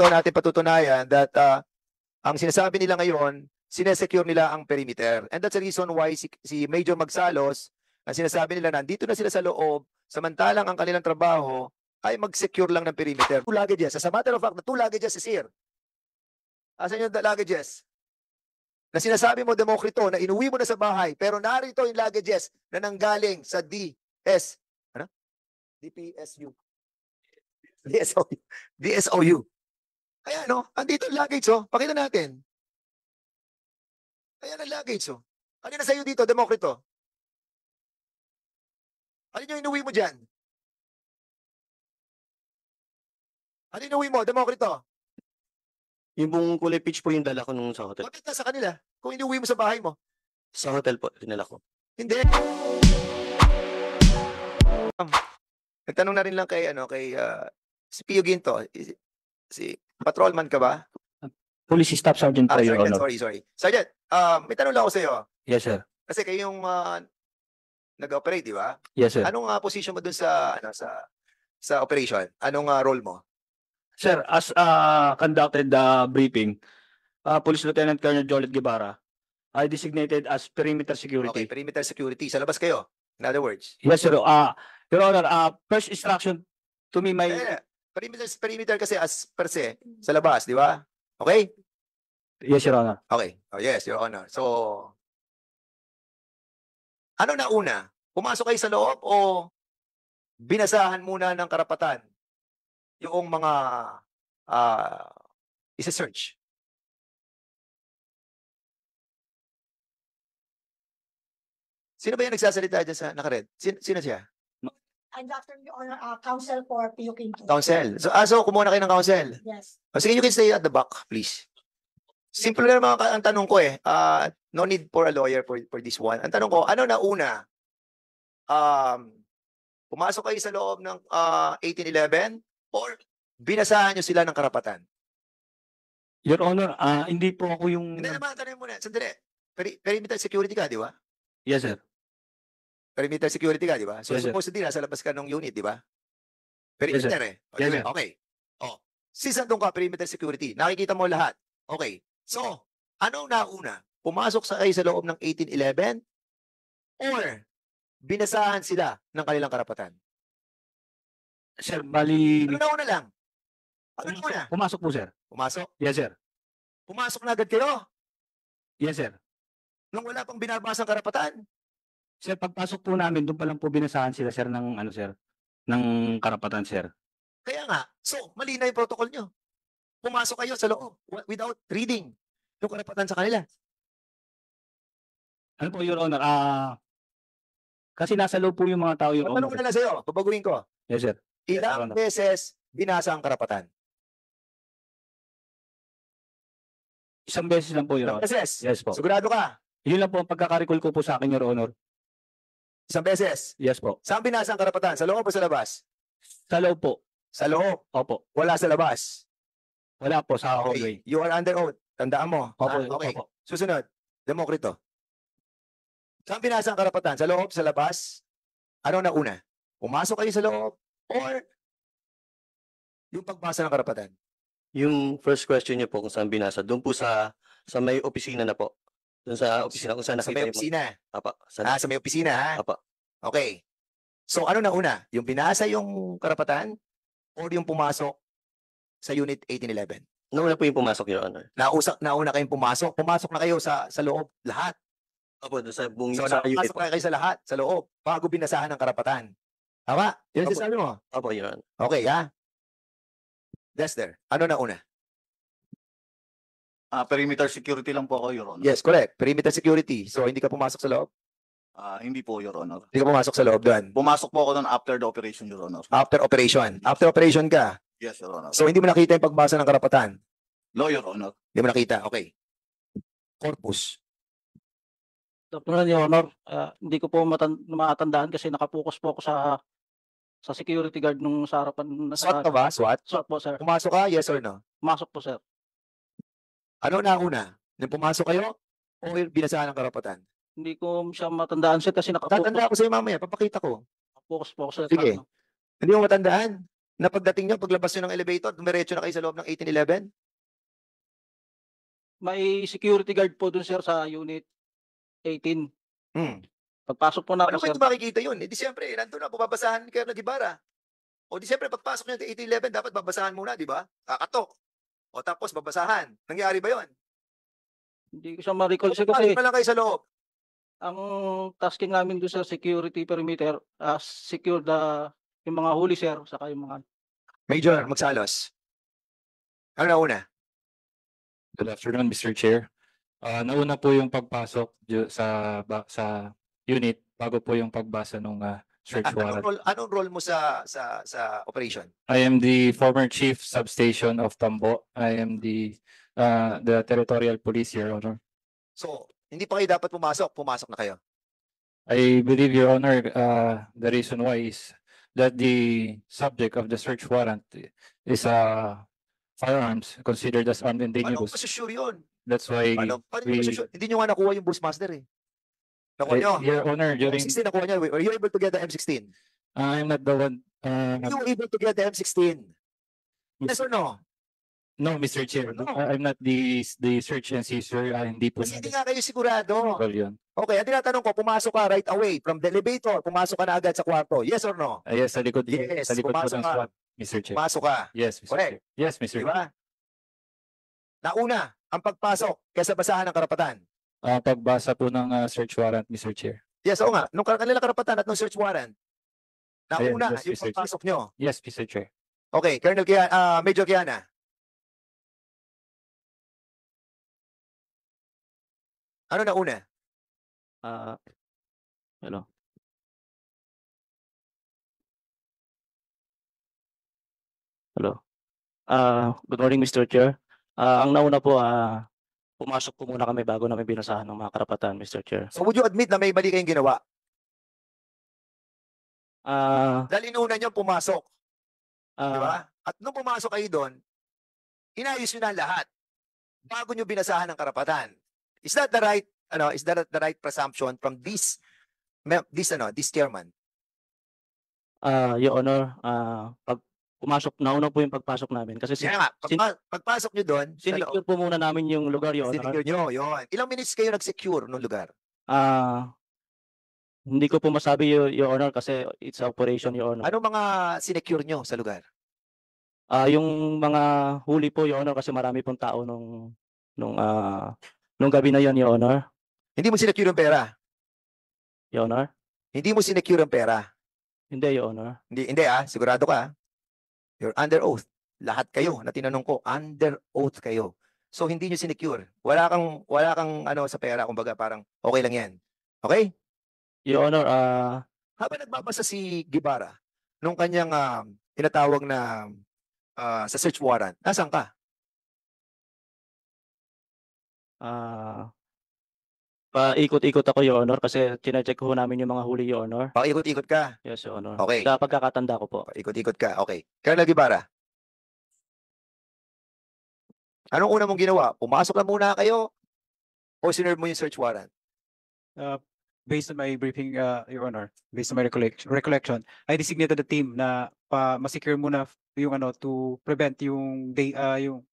dito natin patutunayan that ang sinasabi nila ngayon, sinesecure nila ang perimeter. And that's the reason why si Major Magsalos, ang sinasabi nila, nandito na sila sa loob, samantalang ang kanilang trabaho ay mag-secure lang ng perimeter. 2 luggages. As a matter of fact, the 2 luggages is here. Asan yung luggages? Na sinasabi mo, Demokrito, na inuwi mo na sa bahay, pero narito yung luggages na nanggaling sa DPSU. DSOU. Kaya andito yung luggage, Pakita natin. Ayan ang luggage, Ano na sa'yo dito, Demokrito? Ano yung inuwi mo dyan? Ano inuwi mo, Demokrito? Yung buong kulay peach po yung dala ko nung sa hotel. Bakit na sa kanila? Kung inuwi mo sa bahay mo? Sa hotel po, dinala ko. Hindi. Nagtanong na rin lang kay si Pio Ginto. Si patrolman ka ba? Police Staff Sergeant po, Your Sergeant, Honor. sorry. Sergeant, may tanong lang ako sa iyo. Yes, sir. Kasi kayo yung nag-operate, di ba? Yes, sir. Anong position mo dun sa operation? Anong role mo? Sir, as conducted the briefing, Police Lieutenant Colonel Jolet Guevara, I designated as perimeter security. Okay, perimeter security. Sa labas kayo. In other words. Yes, sir. Your Honor, first instruction to me, Perimeter kasi as per se, sa labas, di ba? Okay? Yes, Your Honor. Okay. Oh, yes, Your Honor. So, ano na una? Pumasok kayo sa loob o binasahan muna ng karapatan yung mga isa-search? Sino ba yung nagsasalita dyan sa nakared? Sino siya? I'm Dr. Your Honor, counsel for Pio Ginto. Counsel. So kumuha na kayo ng counsel. Yes. Sige, you can stay at the back, please. Simple lang ang tanong ko no need for a lawyer for this one. Ang tanong ko, ano na una? Pumasok kayo sa loob ng 1811 or binasahan nyo sila ng karapatan? Your Honor, hindi po ako yung... Hindi naman, tanong mo na. Sandali. Perimeter security ka, di ba? Yes, sir. Perimeter security ka, di ba? So, Yes, sir. supposedly, nasa labas ka ng unit, di ba? Perimeter O, Yes, di ba? sir. Okay. Since nandun ka, perimeter security, nakikita mo lahat. Okay. So, anong nauna? Pumasok kayo sa loob ng 1811 or binasahan sila ng kanilang karapatan? Sir, bali... Ano nauna lang? Ano nauna? Pumasok po, sir. Pumasok? Yes, sir. Pumasok na agad kayo? Yes, sir. Nung wala pang binabasang karapatan? Sir, pagpasok po namin, doon pa lang po binasahan sila, sir, ng sir, ng karapatan, sir. Kaya nga, so, mali na yung protocol nyo. Pumasok kayo sa loob without reading yung karapatan sa kanila. Ano po, Your Honor? Kasi nasa loob po yung mga tao, Your Tanong Honor. ko na lang sa'yo, babaguhin ko. Yes, sir. Yes, Your Ilang Honor. beses binasa ang karapatan? Isang beses lang po, Your Ilang Honor. beses? Yes po. Sigurado ka? Yun lang po ang pagkakarikol ko po sa akin, Your Honor. Isang beses? Yes po. Saan binasa ang karapatan? Sa loob o sa labas? Sa loob po. Sa loob. Opo. Wala sa labas. Wala po sa hallway. Okay. You are under oath. Tandaan mo. Opo, Okay. opo. Susunod. Demokrito. Saan binasa ang karapatan? Sa loob, sa labas? Ano na una? Pumasok kayo sa loob or yung pagbasa ng karapatan? Yung first question niyo po kung saan binasa, doon po sa may opisina na po. Doon sa opisina kung saan Sa nakita may yung... opisina. Apa, Sa may opisina, ha? Apa. Okay. So, ano na una? Yung binasa yung karapatan or yung pumasok sa Unit 1811? Nauna po yung pumasok, Your Honor. Nauna kayong pumasok. Pumasok na kayo sa loob. Lahat. Opo, doon sa buong So, sa unit napasok po. na kayo sa lahat, sa loob, bago binasahan ng karapatan. Tama? Yan Opo. sinasabi mo. Opo, Your Honor. Okay, ha? Dexter, ano na una? Perimeter security lang po ako, Your Honor. Yes, correct. Perimeter security. So, hindi ka pumasok sa loob? Hindi po, Your Honor. Hindi ka pumasok sa loob doon? Pumasok po ako doon after the operation, Your Honor. After operation. After operation ka. Yes, Your Honor. So, hindi mo nakita yung pagbasa ng karapatan? No, Your Honor. Hindi mo nakita. Okay. Corpus. Dr. Your Honor, hindi ko po matandaan kasi nakapokus po ako sa security guard nung sa harapan. SWAT ka ba? SWAT? SWAT po, sir. Pumasok ka? Yes or no? Pumasok po, sir. Ano na una? Nung pumasok kayo o binasahan ng karapatan? Hindi ko siya matandaan, sir, kasi nakapokus Tatanda ko sa'yo mamaya. Papakita ko. po ako, sir. Sige. Hindi mo matandaan? na pagdating nyo, paglabas nyo ng elevator, dumiretso na kayo sa loob ng 1811? May security guard po dun, sir, sa unit 18. Hmm. Pagpasok po Ano namin, sir, kayo makikita yun? Eh, di siyempre, nandun na, bubabasahan kayo na Gibara. O di siyempre, pagpasok nyo ng 1811, dapat babasahan muna, di ba? Kakatok. O tapos, babasahan. Nangyari ba yun? hindi ko siya ma-recall, sir, Pasok kasi na lang kayo sa loob. ang tasking namin doon sa security perimeter, secure yung mga huli, sir, saka yung mga Major, magsalos. Ano na una? Good afternoon, Mr. Chair. Nauna po yung pagpasok sa unit bago po yung pagbasa ng search warrant. Anong role mo sa operation? I am the former chief substation of Tambo. I am the territorial police, Your Honor. So, hindi pa kayo dapat pumasok na kayo. I believe, Your Honor, the reason why is that the subject of the search warrant is firearms considered as armed and Paano dangerous. ko sure yun? That's why Paano we, sure? Hindi nyo nga nakuha yung Bushmaster eh. Nakuha nyo. Your Honor, during M16 nakuha nyo. Were you able to get the M16? I'm not the one. You were able to get the M16? Yes or no? No, Mr. Chair. No. I'm not the search and seizure. Hindi po Kasi hindi nga kayo sigurado. Well, yun. Okay, ang tinatanong ko, pumasok ka right away from the elevator, pumasok ka na agad sa kwarto. Yes or no? Yes, sa likod, Yes, sa likod po pumasok ng ka. SWAT, Mr. Chair. Pumasok ka. Yes, Mr. Correct. Chair. Yes, Mr. Di ba? Nauna, ang pagpasok kaysa basahan ng karapatan. Pagbasa po ng search warrant, Mr. Chair. Yes, oo nga. Nung kanila karapatan at nung search warrant, nauna yes, yung Mr. Chair. pagpasok nyo. Yes, Mr. Chair. Okay, Major Kiana. Ano na una? hello. Hello. Good morning, Mr. Chair. Ang nauna po, pumasok po muna kami bago namin binasahan ng mga karapatan, Mr. Chair. So would you admit na may mali kayong ginawa? Dahil inuna nyo pumasok, di ba? At nung pumasok kayo doon, inayos nyo na lahat bago nyo binasahan ng karapatan. Is that the right, is that the right presumption from this chairman? Your Honor, pag pumasok, nauna po yung pagpasok namin kasi Kaya nga, pagpasok nyo doon, sinecure po muna namin yung lugar, Your Honor. sinigure nyo, yun. Ilang minutes kayo nag-secure nung lugar? Hindi ko po masabi, Your Honor, kasi it's a operation, Your Honor. Ano mga sinecure nyo sa lugar? Yung mga huli po, Your Honor, kasi marami pong tao nung gabi na yon, Your Honor. Hindi mo sinecure yung pera? Your Honor? Hindi mo sinecure yung pera? Hindi, Your Honor. Hindi sigurado ka. You're under oath. Lahat kayo na tinanong ko, under oath kayo. So hindi nyo sinecure. Wala kang sa pera, kumbaga parang okay lang yan. Okay? Your Honor, Habang nagbabasa si Gibara nung kanyang tinatawag na sa search warrant, nasaan ka? paikot-ikot ako, Your Honor, kasi chinecheck ho namin yung mga huli, Your Honor. Paikot-ikot ka. Yes, Your Honor. Okay. Sa pagkakatanda ko po. Paikot-ikot ka. Okay. Colonel Gibara. Anong una mong ginawa? Pumasok lang muna kayo o sinerve mo yung search warrant? Based on my briefing, Your Honor, based on my recollection, I designated a team na ma-secure muna yung to prevent yung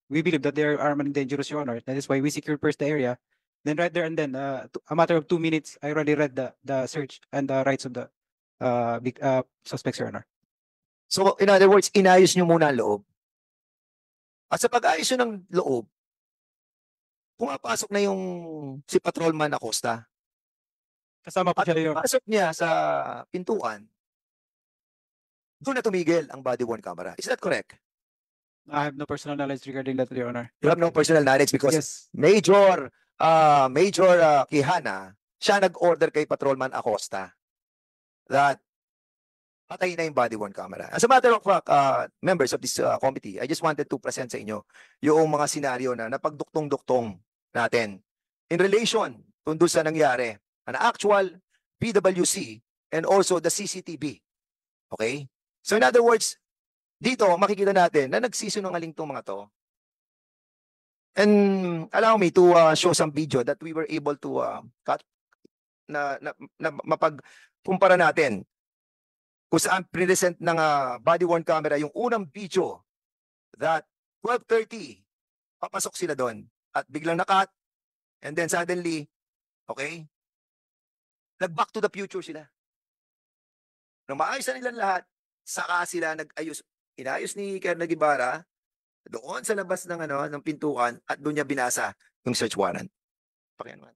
we believe that they are armed and dangerous, Your Honor. That is why we secured first the area. Then right there and then, a matter of 2 minutes, I already read the search and the rights of the suspects, Your Honor. So, in other words, inayos nyo muna ang loob. At sa pag-ayos nyo ng loob, pumapasok na yung si Patrolman Acosta. Kasama po At siya, Your Honor. pasok niya sa pintuan, doon na tumigil ang body-worn camera. Is that correct? I have no personal knowledge regarding that, Your Honor. You have no personal knowledge because Yes. Major Quijana, siya nag-order kay Patrolman Acosta that patay na yung body-worn camera. As a matter of fact, members of this committee, I just wanted to present sa inyo yung mga senaryo na napagduktong-duktong natin in relation doon sa nangyari, an actual PWC and also the CCTV. Okay? So in other words, dito makikita natin na nagsisinungaling tong mga to. And allow me to show some video that we were able to cut na mapagkumpara natin kung saan present ng body worn camera yung unang video that 12:30 papasok sila doon at biglang nakat and then suddenly, okay, nag-back to the future sila. Nang maayos na nilang lahat, saka sila nag-ayos, inayos ni Colonel Guevara doon sa labas ng ng pintuan at doon niya binasa yung search warrant. Pakinggan mo.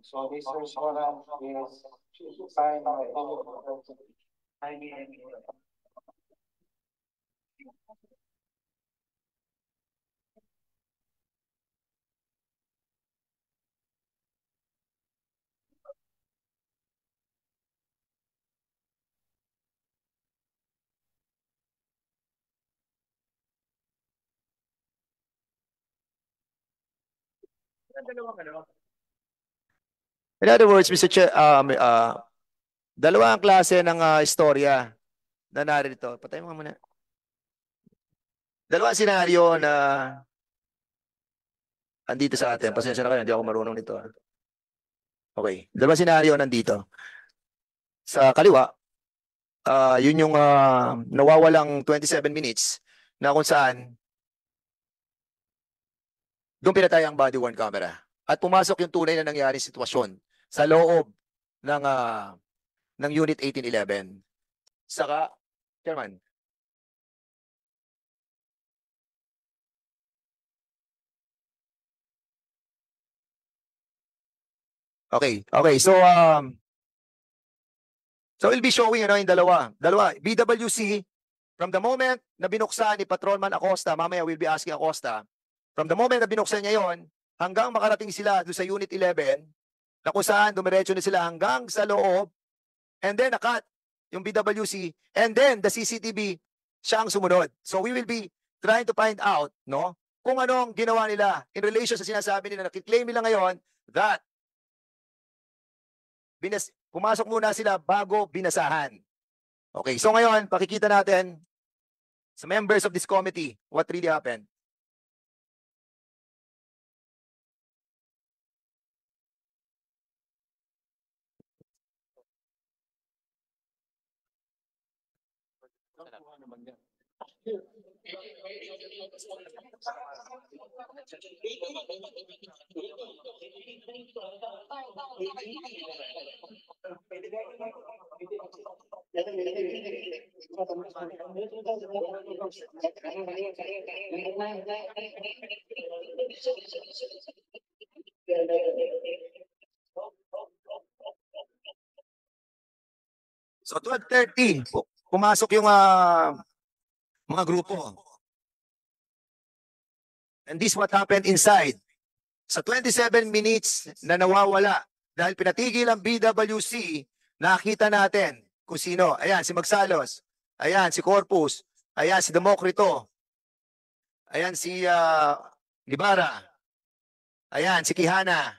So this search warrant is signed by In other words, Mr. Chair, dalawang klase ng istorya na narito. Patay mo nga muna. Dalawang senaryo na andito sa atin. Pasensya na kayo, hindi ako marunong nito. Okay. Dalawang senaryo nandito. Sa kaliwa, yun yung nawawalang 27 minutes na kung saan doon pinatay ang body worn camera. At pumasok yung tunay na nangyari sitwasyon sa loob ng Unit 1811. Saka, Chairman. Okay. So we'll be showing yung dalawa. BWC, from the moment na binuksan ni Patrolman Acosta, mamaya we'll be asking Acosta, from the moment na binuksan niya yon, hanggang makarating sila doon sa Unit 11, na kung saan dumiretso na sila hanggang sa loob, and then nakat yung BWC, and then the CCTV, siya ang sumunod. So we will be trying to find out, no, kung anong ginawa nila in relation sa sinasabi nila, nakiklaim nila ngayon that pumasok muna sila bago binasahan. Okay, so ngayon, pakikita natin sa members of this committee what really happened. So 12:30, pumasok yung mga grupo. And this what happened inside. Sa 27 minutes na nawawala dahil pinatigil ang BWC, nakita natin kung sino. Ayan, si Magsalos. Ayan, si Corpus. Ayan, si Democrito. Ayan, si Guevara. Ayan, si Quijana.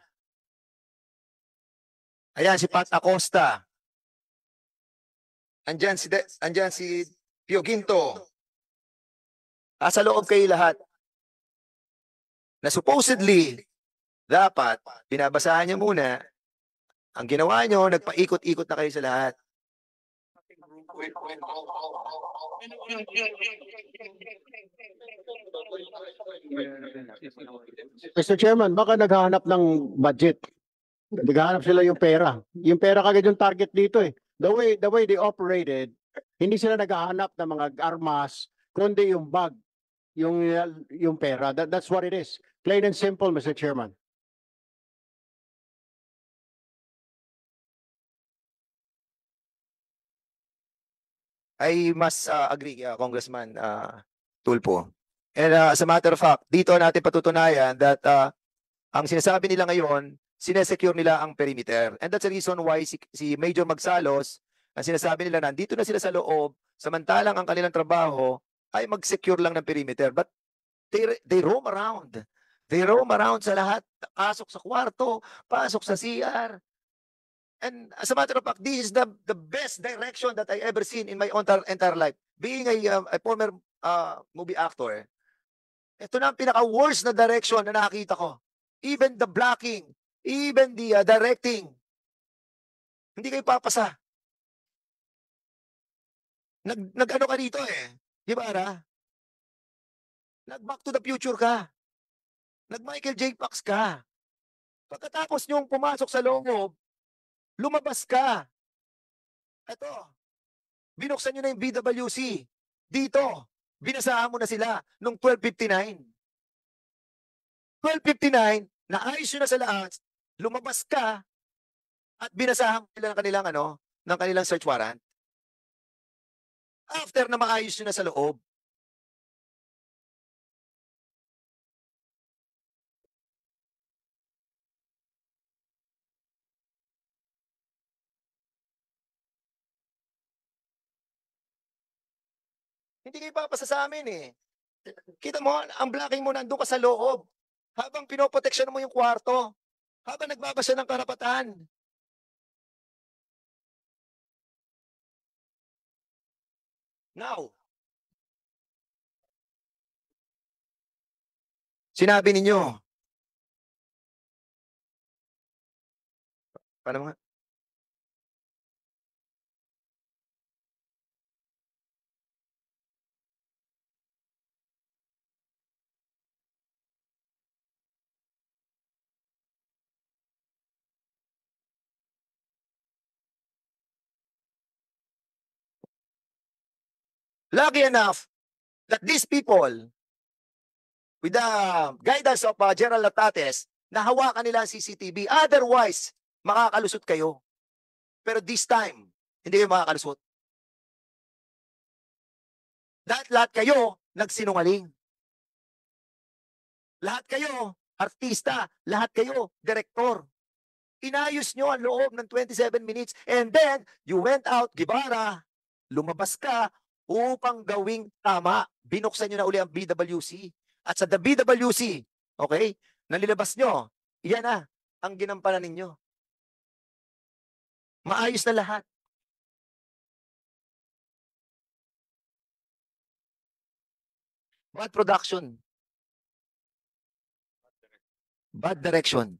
Ayan, si Pat Acosta. Andyan si Pio Ginto. Sa loob kayo lahat. Na supposedly, dapat, binabasahan niyo muna, ang ginawa niyo, nagpaikot-ikot na kayo sa lahat. Mr. Chairman, baka naghahanap ng budget. Naghahanap sila yung pera. Yung pera kagad yung target dito eh. The way they operated, hindi sila naghahanap ng mga armas, kundi yung bag, yung pera. That's what it is. Plain and simple, Mr. Chairman. I must agree, Congressman Tulfo. And as a matter of fact, dito natin patutunayan that ang sinasabi nila ngayon, sinesecure nila ang perimeter. And that's the reason why si Major Magsalos, ang sinasabi nila, nandito na sila sa loob, samantalang ang kanilang trabaho ay mag-secure lang ng perimeter. But they roam around. They roam around sa lahat. Pasok sa kwarto, pasok sa CR. And as a matter of fact, this is the best direction that I ever seen in my entire life. Being a former movie actor, ito na ang pinaka-worst na direction na nakita ko. Even the blocking, even the directing, hindi kayo papasa. Nag-ano ka dito eh. Di ba, Ara? Nag-Back to the Future ka. Nag-Michael J. Fox ka. Pagkatapos niyong pumasok sa loob, lumabas ka. Ito, binuksan niyo na yung BWC. Dito, binasahan mo na sila nung 12:59. 12:59, naayos nyo na sa lahat, lumabas ka, at binasahan nila ng kanilang, ng kanilang search warrant. After na maayos nyo na sa loob. Hindi kayo papasa sa amin eh. Kita mo, ang blocking mo nandun ka sa loob. Habang pinoproteksyon mo yung kwarto. Habang nagbabasa ng karapatan. Now, sinabi ninyo, paano nga? Lucky enough that these people, with the guidance of General Latates, nahawakan nila ang CCTV. Otherwise, makakalusot kayo. Pero this time, hindi kayo makakalusot. Lahat kayo nagsinungaling. Lahat kayo artista, lahat kayo direktor. Inayos nyo ang loob ng 27 minutes and then you went out, Gibara, lumabas ka upang gawing tama. Binuksan nyo na uli ang BWC. At sa the BWC, okay, nalilabas nyo, iyan na ang ginampanan ninyo. Maayos na lahat. Bad production. Bad direction.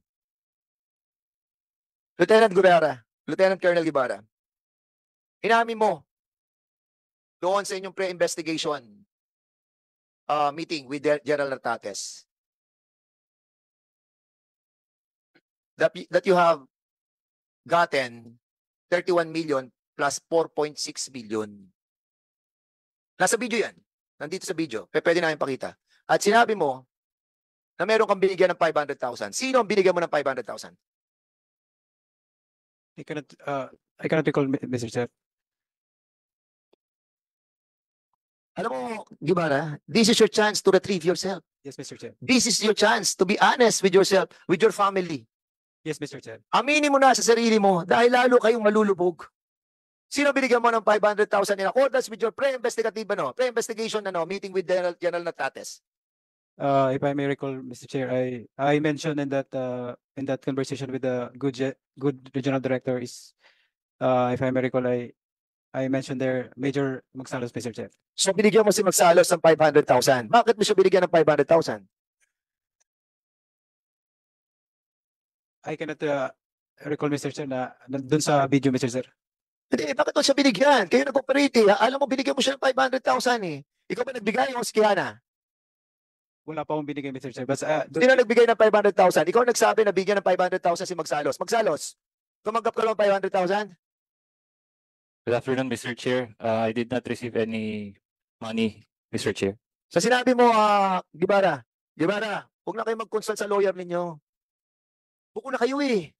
Lieutenant Guevara, Lieutenant Colonel Guevara, inamin mo doon sa inyong pre-investigation meeting with General Latates that you have gotten 31 million plus 4.6 billion. Nasa video yan. Nandito sa video. Pwede namin pakita. At sinabi mo na meron kang binigyan ng 500,000. Sino ang binigyan mo ng 500,000? I cannot recall, Mr. Chair. Alam mo, Gibara, this is your chance to retrieve yourself. Yes, Mr. Chair. This is your chance to be honest with yourself, with your family. Yes, Mr. Chair. Aminin mo na sa sarili mo dahil lalo kayong malulubog. Sino binigyan mo ng 500,000 in accordance with your pre-investigative, pre-investigation meeting with General Latates? If I may recall, Mr. Chair, I mentioned in that conversation with the good regional director is, if I may recall, I mentioned there Major Magsalos, Mr. Chair. So binigyan mo si Magsalos ng 500,000. Bakit mo siya binigyan ng 500,000? I cannot recall, Mr. Chair, na dun sa video, Mr. Chair. Hindi, bakit mo siya binigyan? Kayo nag-operate eh. Alam mo, binigyan mo siya ng 500,000 eh. Ikaw ba nagbigay o si Kiana? Wala pa akong binigay, Mr. Chair. But, Sino nagbigay ng 500,000? Ikaw nagsabi na bigyan ng 500,000 si Magsalos. Magsalos, tumanggap ka lang ng 500,000? Good afternoon, Mr. Chair. I did not receive any money, Mr. Chair. Sa sinabi mo, Gibara, huwag na kayo mag-consult sa lawyer ninyo. Buko na kayo eh.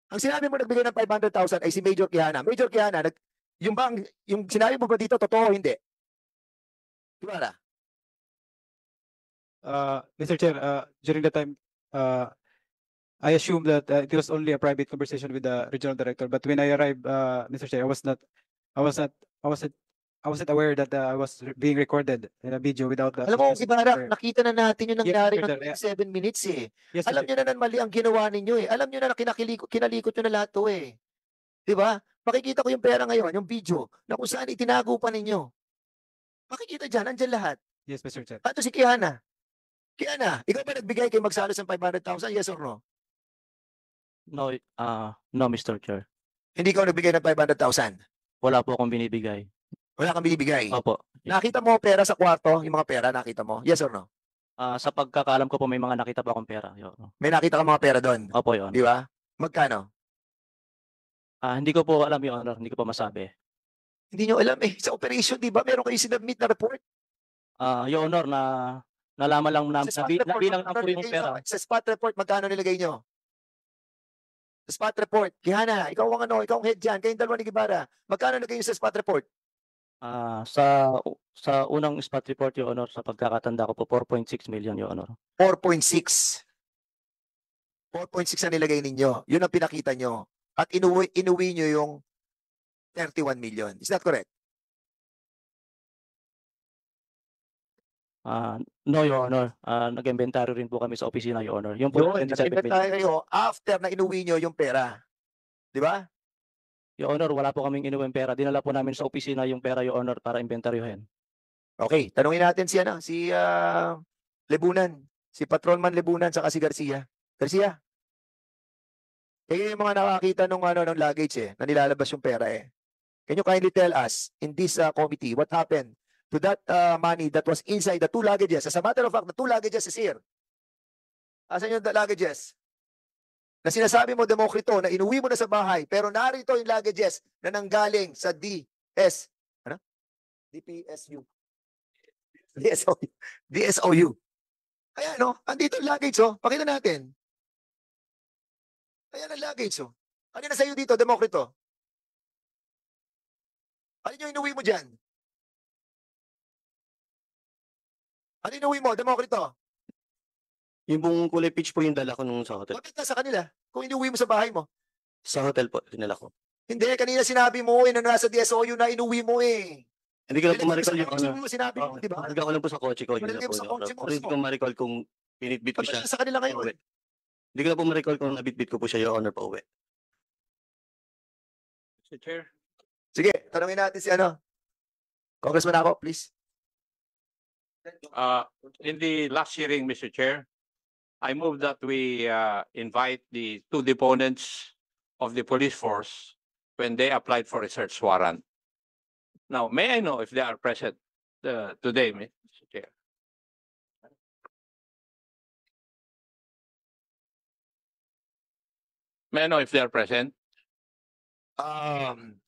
Ang sinabi mo nagbigay ng 500,000 ay si Major Quijana. Major Quijana, yung sinabi mo ba dito, totoo o hindi? Gibara. Mr. Chair, during the time, I assume that it was only a private conversation with the regional director. But when I arrived, Mr. Chair, I wasn't aware that I was being recorded in a video without the. Alam mo, consent of Gibara, the- nakita na natin yung Yes, nangyari Mr. ng Chair. 7 minutes eh. Yes, Alam Mr. nyo na mali ang ginawa ninyo eh. Alam nyo na kinalikot nyo na lahat to eh. Di ba? Makikita ko yung pera ngayon, yung video, na kung saan itinago pa ninyo. Makikita dyan, andyan lahat. Yes, Mr. Chair. Ato si Kiana. Kiana, ikaw ba nagbigay kay Magsalos ng 500,000? Yes or no? No, no, Mr. Chair. Hindi ka nagbigay ng 500,000. Wala po akong binibigay. Wala kang binibigay. Opo. Nakita mo pera sa kwarto, yung mga pera nakita mo? Yes or no? Sa pagkakaalam ko po may mga nakita pa akong pera, Your Honor. May nakita ka mga pera doon. Opo, Your Honor. Di ba? Magkano? Hindi ko po alam, Your Honor. Hindi ko pa masabi. Hindi nyo alam eh. Sa operation, di ba? Meron kayo sinubmit na report. Your Honor, nalaman lang namin, Sa spot report, nabilang lang magkano po yung nilagay pera. nyo? Sa spot report, magkano nilagay nyo? Sa spot report. Kihana, ikaw ang head dyan. Kayong dalawa ni Gibara. Magkano nilagay nyo sa spot report? Sa unang spot report, Your Honor, sa pagkakatanda ko po, 4.6 million, Your Honor. 4.6. 4.6 ang nilagay ninyo. Yun ang pinakita nyo. At inuwi nyo yung 31 million. Is that correct? No, Your Honor. Nag-inventory rin po kami sa opisina, Your Honor. Yung po, Yun, 27 million. nag-inventory kayo after na inuwi nyo yung pera. Di ba? Your Honor, wala po kaming inuwing pera. Dinala po namin sa opisina yung pera, Your Honor, para inventaryohin. Okay, tanungin natin si Lebunan, si Patrolman Lebunan saka si Garcia. Garcia. Kayo yung mga nakakita ng luggage na nilalabas yung pera eh. Can you kindly tell us in this committee what happened to that money that was inside the 2 luggages? As a matter of fact, the 2 luggages is here. Asan yung luggages? Na sinasabi mo, Demokrito, na inuwi mo na sa bahay, pero narito yung luggages na nanggaling sa DPSU. DSOU. Kaya andito yung luggage Pakita natin. Ayan ang luggage Ano na sa'yo dito, Demokrito? Ano yung inuwi mo dyan? Ano yung inuwi mo, Demokrito? Yung pong kulay peach po yung dala ko nung sa hotel. Bakit nasa kanila? Kung inuwi mo sa bahay mo. Sa hotel po, dinala ko. Hindi, kanina sinabi mo na nasa DSOU na inuwi mo eh. Hindi ko lang po ma-recall yung Gusto mo sinabi mo, di ba? Talaga ko lang po sa kotse ko. Yun Nalagay lang mo po, sa Your kotse Honor. mo, Pero hindi ko ma-recall kung pinitbit ko Bakit siya. nasa kanila ngayon? pauwi. Hindi ko lang po ma-recall kung nabitbit ko po siya, Your Honor, pa uwi. Mr. Chair. Sige, tanungin natin si Congressman ako, please. In the last hearing, Mr. Chair, I move that we invite the 2 deponents of the police force when they applied for a search warrant. Now, may I know if they are present today, Mr. Chair? May I know if they are present?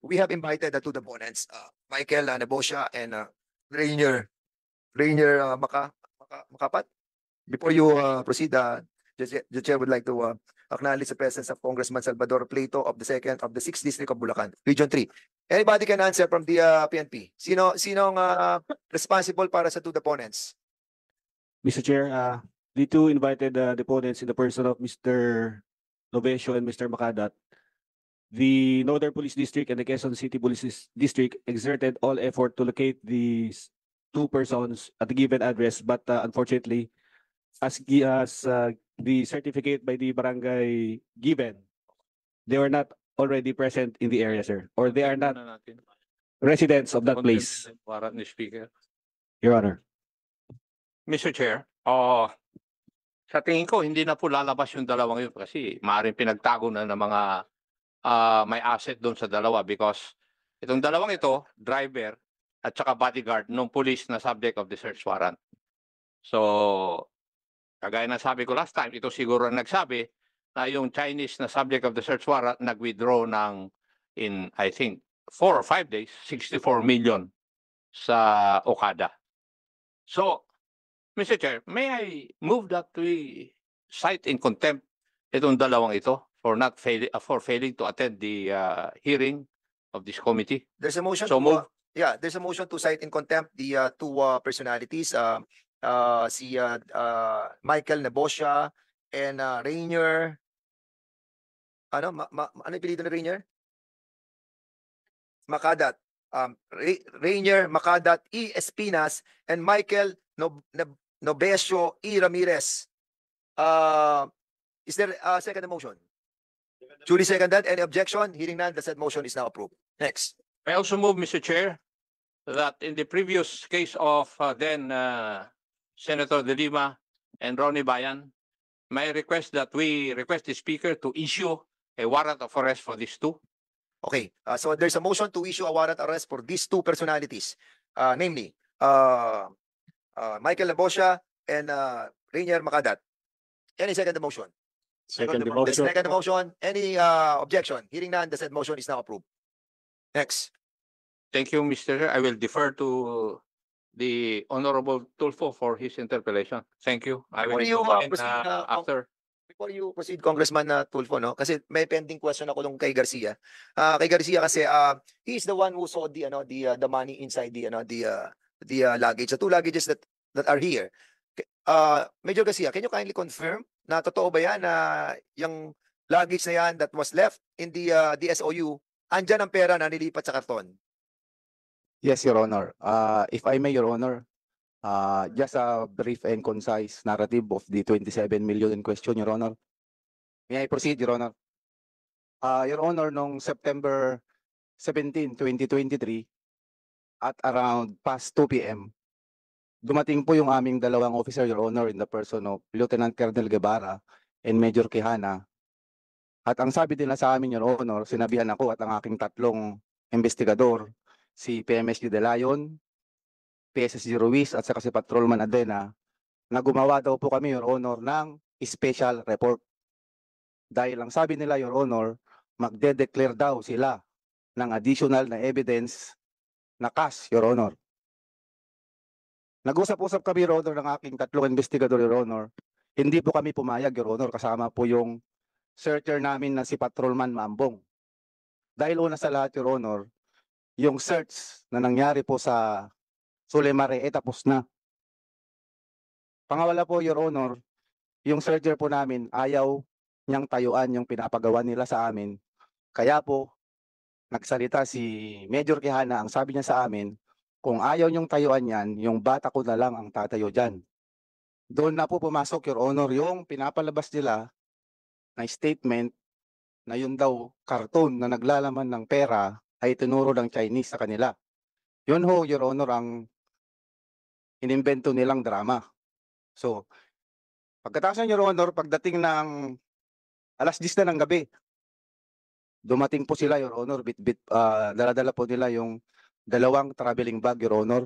We have invited the 2 deponents, Michael Nebosha and Rainier Makapat. Before you proceed, the chair would like to acknowledge the presence of Congressman Salvador Plato of the 6th District of Bulacan, Region 3. Anybody can answer from the PNP. Sinong responsible para sa 2 deponents? Mr. Chair, the 2 invited deponents in the person of Mr. Lobesio and Mr. Makadat. The Northern Police District and the Quezon City Police District exerted all effort to locate these 2 persons at the given address, but unfortunately, as the certificate by the barangay given, they were not already present in the area, sir, or they are not residents of that place, Warrant ni Speaker. Your Honor. Mr. Chair, sa tingin ko, hindi na po lalabas yung dalawang yun kasi maaaring pinagtago na ng mga may asset doon sa dalawa because itong dalawang ito, driver at saka bodyguard ng police na subject of the search warrant. So, kagaya na sabi ko last time, ito siguro ang nagsabi na yung Chinese na subject of the search warrant nag-withdraw in I think 4 or 5 days, 64 million sa Okada. So, Mr. Chair, may I move that we cite in contempt itong dalawang ito for failing to attend the hearing of this committee? There's a motion. So move. Yeah, there's a motion to cite in contempt the two personalities, si Michael Neboscia and Rainier. Ano yung apelyido ni Rainier? Makadat. Rainier Makadat E. Espinas and Michael Nobesio E. Ramirez. Is there a second motion? Duly seconded. Any objection? Hearing none, the said motion is now approved. Next. I also move, Mr. Chair, that in the previous case of then Senator De Lima and Ronnie Bayan, may I request that we request the Speaker to issue a warrant of arrest for these two. Okay, so there's a motion to issue a warrant arrest for these two personalities, namely Michael Neboscia and Rainier Makadat. Any second the motion? Second the The motion. second the motion. Any objection? Hearing none, the said motion is now approved. Next. Thank you, Mr. Chair. I will defer to the Honorable Tulfo for his interpellation. Thank you. I will Before you, comment, proceed, after. Before you proceed, Congressman Tulfo, no? Kasi may pending question ako nung kay Garcia. Kay Garcia kasi he is the one who saw the money inside the luggage, the two luggages that are here. Major Garcia, can you kindly confirm na totoo ba yan na yung luggage na yan that was left in the DSOU, andyan ang pera na nilipat sa karton? Yes, Your Honor. If I may, Your Honor, just a brief and concise narrative of the 27 million in question, Your Honor. May I proceed, Your Honor? Your Honor, noong September 17, 2023, at around past 2 p.m., dumating po yung aming dalawang officer, Your Honor, in the person of Lieutenant Colonel Guevara and Major Quijana. At ang sabi nila sa amin, Your Honor, sinabihan ako at ang aking tatlong investigador, si PMSG De Leon, PSSG Ruiz at saka si Patrolman Adena, na gumawa daw po kami, Your Honor, ng special report. Dahil ang sabi nila, Your Honor, magde-declare daw sila ng additional na evidence na cash, Your Honor. Nag-usap-usap kami, Your Honor, ng aking tatlong investigador, Your Honor. Hindi po kami pumayag, Your Honor, kasama po yung searcher namin na si Patrolman Mambong. Dahil una sa lahat, Your Honor, yung search na nangyari po sa Sulemare tapos na. Pangawala po, Your Honor, yung searcher po namin ayaw niyang tayuan yung pinapagawa nila sa amin. Kaya po, nagsalita si Major Quijana, ang sabi niya sa amin, kung ayaw niyong tayuan yan, yung bata ko na lang ang tatayo dyan. Doon na po pumasok, Your Honor, yung pinapalabas nila na statement na yun daw karton na naglalaman ng pera ay tinuro ng Chinese sa kanila. Yun ho, Your Honor, ang inimbento nilang drama. So, pagkatapos ng Your Honor, pagdating ng alas 10 na ng gabi, dumating po sila, Your Honor, dala-dala po nila yung dalawang traveling bag, Your Honor.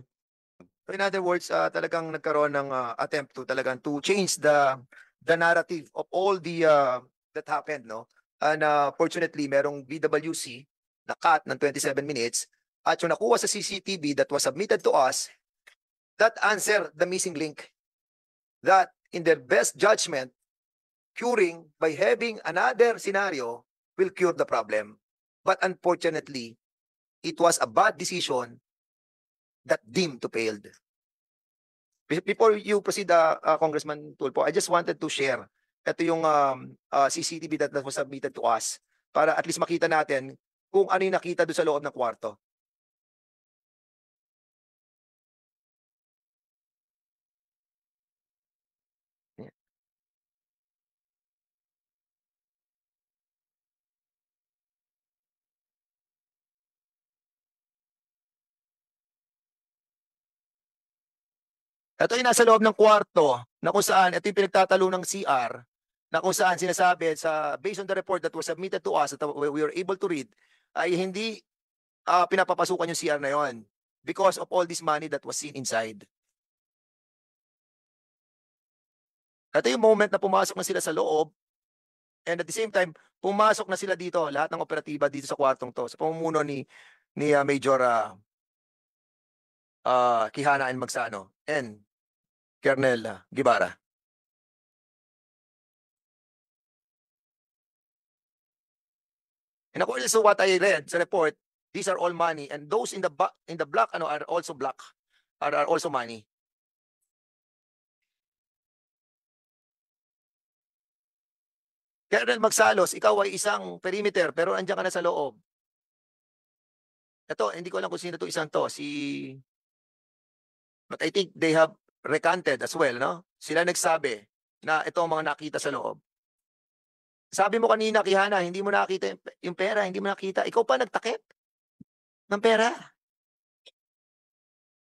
So in other words, talagang nagkaroon ng attempt to change the narrative of all the that happened, no? And fortunately, merong BWC na cut ng 27 minutes at yung nakuha sa CCTV that was submitted to us that answer the missing link. That in their best judgment, curing by having another scenario will cure the problem. But unfortunately, it was a bad decision that deemed to failed. Before you proceed, Congressman Tulfo, I just wanted to share ito yung CCTV that was submitted to us para at least makita natin kung ano yung nakita doon sa loob ng kwarto. Ito yung nasa loob ng kwarto na kung saan, ito yung pinagtatalo ng CR na kung saan sinasabi based on the report that was submitted to us that we were able to read, ay hindi pinapapasukan yung CR na yon because of all this money that was seen inside. Ito yung moment na pumasok na sila sa loob and at the same time, pumasok na sila dito, lahat ng operatiba dito sa kwartong to, sa pamumuno ni Major Quijana and Magsano and Colonel Guevara. In accordance to what I read sa report, These are all money, and those in the black ano are also black, are also money. Colonel Magsalos, ikaw ay isang perimeter pero andiyan ka na sa loob. Ito, hindi ko alam kung sino to isang to, but I think they have recanted as well, no? Sila nagsabi na ito ang mga nakita sa loob. Sabi mo kanina, Kihana, hindi mo nakita yung pera, hindi mo nakita. Ikaw pa nagtakip ng pera.